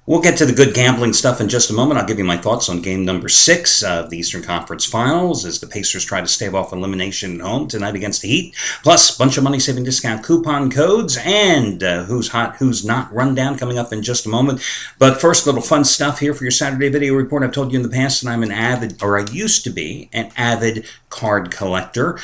We'll get to the good gambling stuff in just a moment. I'll give you my thoughts on game number 6 of the Eastern Conference Finals as the Pacers try to stave off elimination at home tonight against the Heat. Plus, a bunch of money-saving discount coupon codes and who's hot, who's not rundown coming up in just a moment. But first, a little fun stuff here for your Saturday video report. I've told you in the past that I'm an avid, or I used to be, an avid card collector.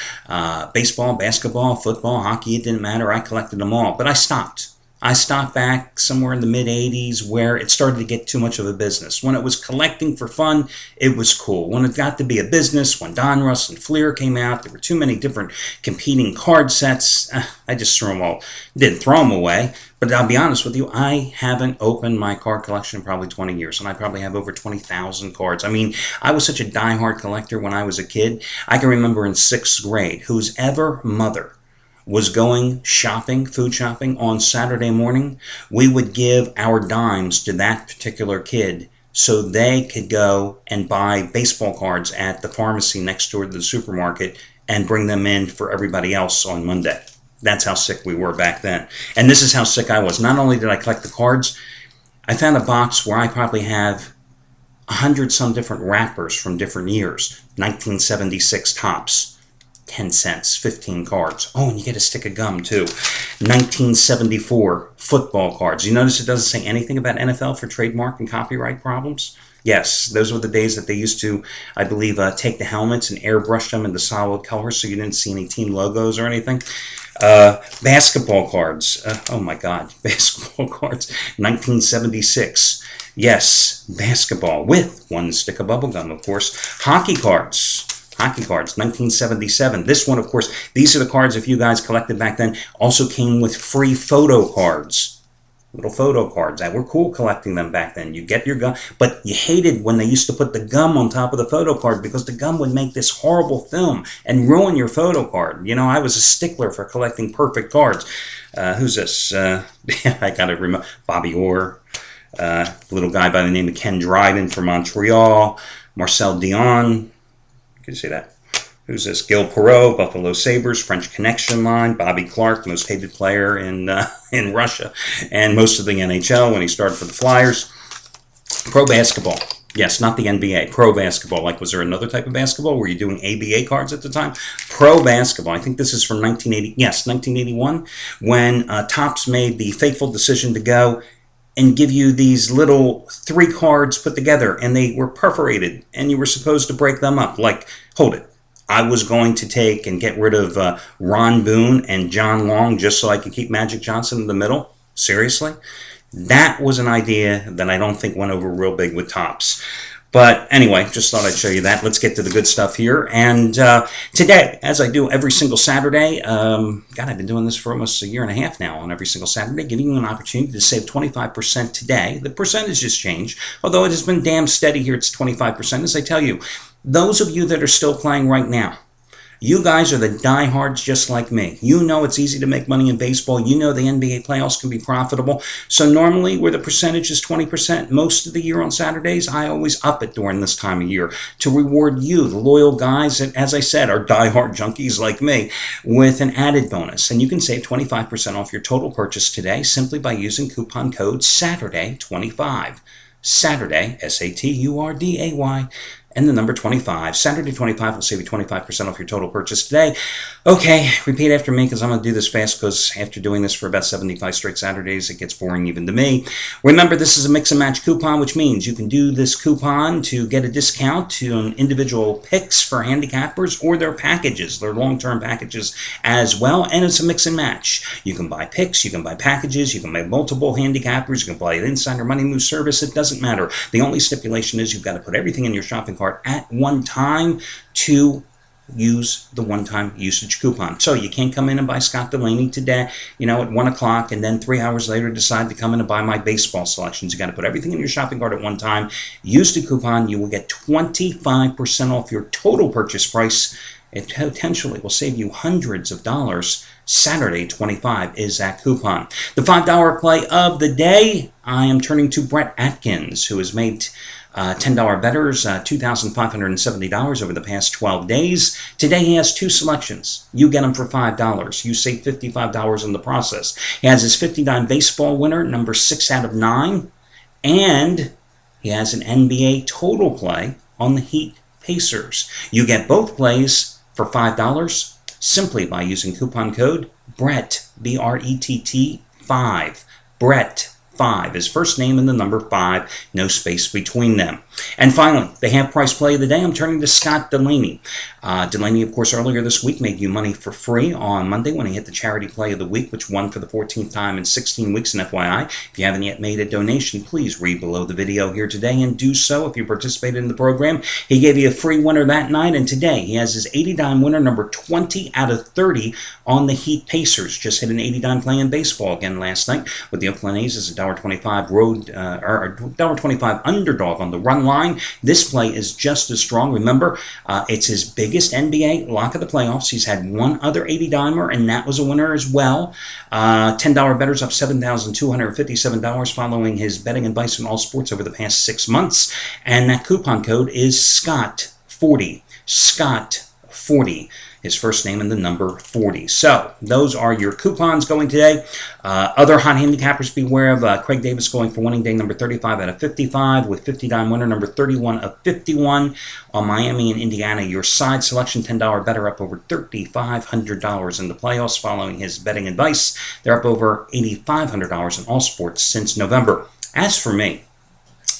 Baseball, basketball, football, hockey, it didn't matter. I collected them all, but I stopped. I stopped back somewhere in the mid-'80s where it started to get too much of a business. When it was collecting for fun, it was cool. When it got to be a business, when Donruss and Fleer came out, there were too many different competing card sets. I just threw them all. Didn't throw them away, but I'll be honest with you, I haven't opened my card collection in probably 20 years, and I probably have over 20,000 cards. I mean, I was such a diehard collector when I was a kid. I can remember in 6th grade, whose ever mother was going shopping, food shopping, on Saturday morning, we would give our dimes to that particular kid so they could go and buy baseball cards at the pharmacy next door to the supermarket and bring them in for everybody else on Monday. That's how sick we were back then. And this is how sick I was. Not only did I collect the cards, I found a box where I probably have 100 some different wrappers from different years. 1976 Topps. 10 cents, 15 cards. Oh, and you get a stick of gum, too. 1974 football cards. You notice it doesn't say anything about NFL for trademark and copyright problems? Yes, those were the days that they used to, I believe, take the helmets and airbrush them into solid color so you didn't see any team logos or anything. Basketball cards. Oh, my God. Basketball cards. 1976. Yes, basketball with one stick of bubble gum, of course. Hockey cards. Hockey cards, 1977. This one, of course, these are the cards, if you guys collected back then, also came with free photo cards. Little photo cards. That were cool collecting them back then. You get your gum, but you hated when they used to put the gum on top of the photo card because the gum would make this horrible film and ruin your photo card. You know, I was a stickler for collecting perfect cards. Who's this? I gotta remember. Bobby Orr. Little guy by the name of Ken Dryden from Montreal. Marcel Dion. Can you see that? Who's this? Gil Perreault, Buffalo Sabres, French Connection line, Bobby Clark, most hated player in Russia, and most of the NHL when he started for the Flyers. Pro basketball. Yes, not the NBA. Pro basketball. Like, was there another type of basketball? Were you doing ABA cards at the time? Pro basketball. I think this is from 1980. Yes, 1981, when Topps made the fateful decision to go and give you these little 3 cards put together, and they were perforated, and you were supposed to break them up. Like, hold it. I was going to take and get rid of Ron Boone and John Long just so I could keep Magic Johnson in the middle? Seriously? That was an idea that I don't think went over real big with Topps. But anyway, just thought I'd show you that. Let's get to the good stuff here. And today, as I do every single Saturday, God, I've been doing this for almost a year and a half now on every single Saturday, giving you an opportunity to save 25% today. The percentages change, although it has been damn steady here. It's 25%. As I tell you, those of you that are still playing right now, you guys are the diehards just like me. You know it's easy to make money in baseball. You know the NBA playoffs can be profitable. So normally where the percentage is 20% most of the year on Saturdays, I always up it during this time of year to reward you, the loyal guys that, as I said, are diehard junkies like me, with an added bonus. And you can save 25% off your total purchase today simply by using coupon code SATURDAY25. Saturday, SATURDAY, and the number 25. Saturday 25 will save you 25% off your total purchase today. Okay, repeat after me because I'm going to do this fast because after doing this for about 75 straight Saturdays, it gets boring even to me. Remember, this is a mix and match coupon, which means you can do this coupon to get a discount to individual picks for handicappers or their packages, their long-term packages as well, and it's a mix and match. You can buy picks, you can buy packages, you can buy multiple handicappers, you can buy an insider money move service. It doesn't matter. The only stipulation is you've got to put everything in your shopping cart at one time to use the one-time usage coupon. So you can't come in and buy Scott Delaney today, at 1 o'clock, and then 3 hours later decide to come in and buy my baseball selections. You got to put everything in your shopping cart at one time. Use the coupon. You will get 25% off your total purchase price. It potentially will save you hundreds of dollars. Saturday 25 is that coupon. The $5 play of the day, I am turning to Brett Atkins, who has made $10 bettors, $2,570 over the past 12 days. Today he has 2 selections. You get them for $5. You save $55 in the process. He has his 59 baseball winner, number 6 out of 9. And he has an NBA total play on the Heat Pacers. You get both plays for $5 simply by using coupon code BRETT, BRETT 5. Brett 5, his first name and the number 5, no space between them. And finally, the half price play of the day, I'm turning to Scott Delaney. Delaney, of course, earlier this week made you money for free on Monday when he hit the charity play of the week, which won for the 14th time in 16 weeks in FYI. If you haven't yet made a donation, please read below the video here today and do so if you participated in the program. He gave you a free winner that night, and today he has his 80-dime winner, number 20 out of 30 on the Heat Pacers. Just hit an 80-dime play in baseball again last night with the Oakland A's as a $1.25 or $1.25 underdog on the run line. This play is just as strong. Remember, it's his biggest NBA lock of the playoffs. He's had one other 80-dimer, and that was a winner as well. $10 bettors up $7,257 following his betting advice on all sports over the past 6 months. And that coupon code is SCOTT40. SCOTT40. His first name and the number 40. So, those are your coupons going today. Other hot handicappers beware of Craig Davis going for winning day number 35 out of 55 with 50-dime winner number 31 of 51. On Miami and Indiana, your side selection $10 better up over $3,500 in the playoffs following his betting advice. They're up over $8,500 in all sports since November. As for me,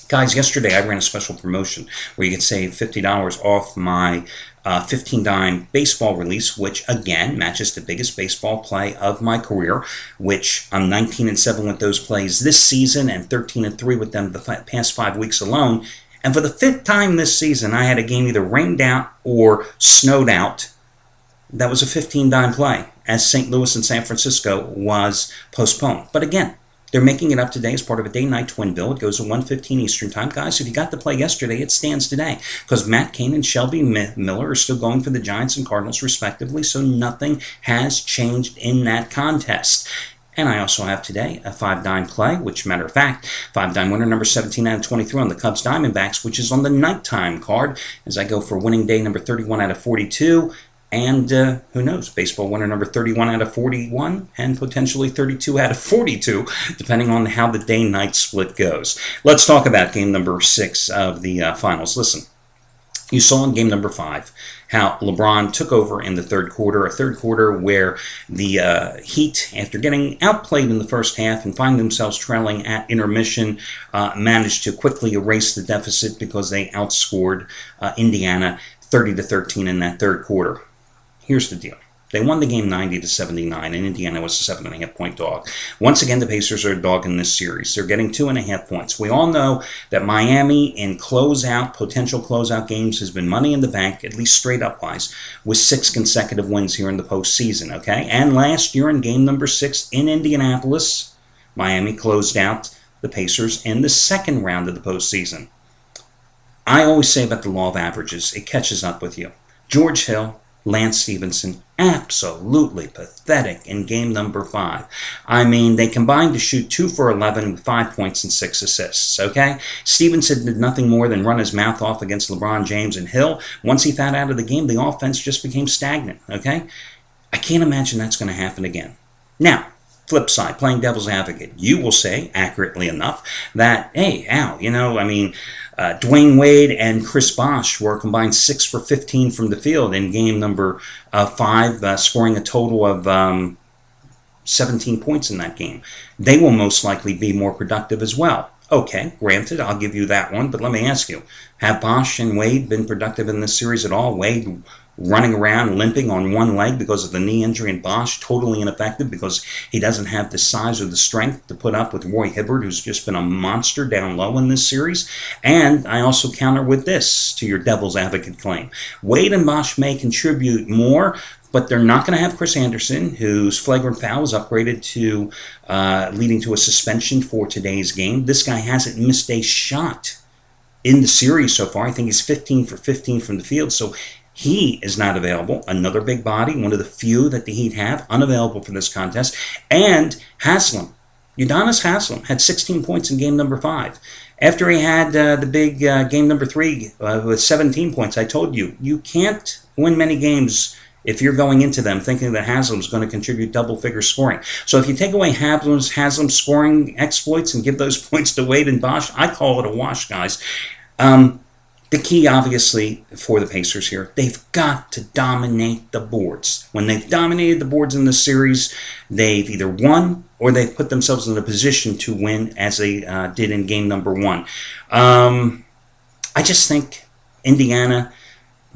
guys, yesterday I ran a special promotion where you could save $50 off my 15-dime baseball release, which again matches the biggest baseball play of my career, which I'm 19-7 with those plays this season and 13-3 with them the past 5 weeks alone. And for the 5th time this season, I had a game either rained out or snowed out. That was a 15-dime play, as St. Louis and San Francisco was postponed. But again, they're making it up today as part of a day-night twin bill. It goes at 1:15 Eastern Time. Guys, if you got the play yesterday, it stands today. Because Matt Cain and Shelby Miller are still going for the Giants and Cardinals, respectively, so nothing has changed in that contest. And I also have today a 5-dime play, which, matter of fact, 5-dime winner number 17 out of 23 on the Cubs Diamondbacks, which is on the nighttime card, as I go for winning day number 31 out of 42. And who knows, baseball winner number 31 out of 41 and potentially 32 out of 42, depending on how the day-night split goes. Let's talk about game number 6 of the finals. Listen, you saw in game number 5 how LeBron took over in the third quarter, a third quarter where the Heat, after getting outplayed in the first half and finding themselves trailing at intermission, managed to quickly erase the deficit because they outscored Indiana 30-13 in that third quarter. Here's the deal. They won the game 90-79, and Indiana was a 7.5-point dog. Once again, the Pacers are a dog in this series. They're getting 2.5 points. We all know that Miami in potential closeout games has been money in the bank, at least straight up-wise, with 6 consecutive wins here in the postseason, okay? And last year in game number 6 in Indianapolis, Miami closed out the Pacers in the second round of the postseason. I always say about the law of averages, it catches up with you. George Hill, Lance Stevenson, absolutely pathetic in game number 5. I mean, they combined to shoot 2 for 11 with 5 points and 6 assists, okay? Stevenson did nothing more than run his mouth off against LeBron James and Hill. Once he found out of the game, the offense just became stagnant, okay? I can't imagine that's going to happen again. Now, flip side, playing devil's advocate, you will say, accurately enough, that, hey, Al, Dwayne Wade and Chris Bosh were combined 6 for 15 from the field in game number 5, scoring a total of 17 points in that game. They will most likely be more productive as well. Okay, granted, I'll give you that one, but let me ask you, have Bosh and Wade been productive in this series at all? Wade running around limping on one leg because of the knee injury, and Bosh totally ineffective because he doesn't have the size or the strength to put up with Roy Hibbert, who's just been a monster down low in this series. And I also counter with this to your devil's advocate claim. Wade and Bosh may contribute more, but they're not going to have Chris Anderson, whose flagrant foul was upgraded to leading to a suspension for today's game. This guy hasn't missed a shot in the series so far. I think he's 15 for 15 from the field, so he is not available. Another big body, one of the few that the Heat have, unavailable for this contest. And Haslam, Udonis Haslam, had 16 points in game number 5. After he had the big game number 3 with 17 points, I told you, you can't win many games if you're going into them thinking that Haslam's going to contribute double-figure scoring. So if you take away Haslam's scoring exploits and give those points to Wade and Bosch, I call it a wash, guys. The key, obviously, for the Pacers here, they've got to dominate the boards. When they've dominated the boards in this series, they've either won or they've put themselves in a position to win, as they did in game number 1. I just think Indiana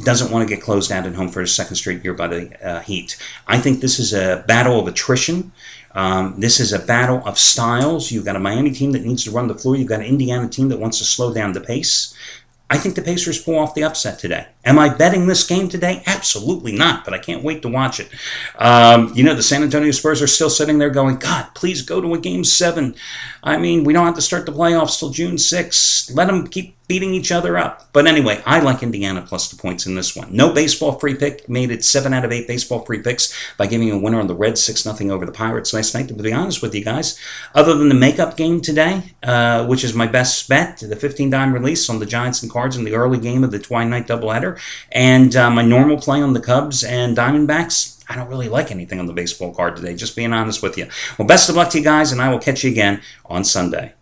doesn't want to get closed out at home for a second straight year by the Heat. I think this is a battle of attrition. This is a battle of styles. You've got a Miami team that needs to run the floor. You've got an Indiana team that wants to slow down the pace. I think the Pacers pull off the upset today. Am I betting this game today? Absolutely not, but I can't wait to watch it. The San Antonio Spurs are still sitting there going, God, please go to a Game 7. I mean, we don't have to start the playoffs till June 6th. Let them keep beating each other up. But anyway, I like Indiana plus the points in this one. No baseball free pick. Made it 7 out of 8 baseball free picks by giving a winner on the Reds 6-0 over the Pirates last night. To be honest with you guys, other than the makeup game today, which is my best bet, the 15-dime release on the Giants and Cards in the early game of the twilight doubleheader, and my normal play on the Cubs and Diamondbacks, I don't really like anything on the baseball card today, just being honest with you. Well, best of luck to you guys, and I will catch you again on Sunday.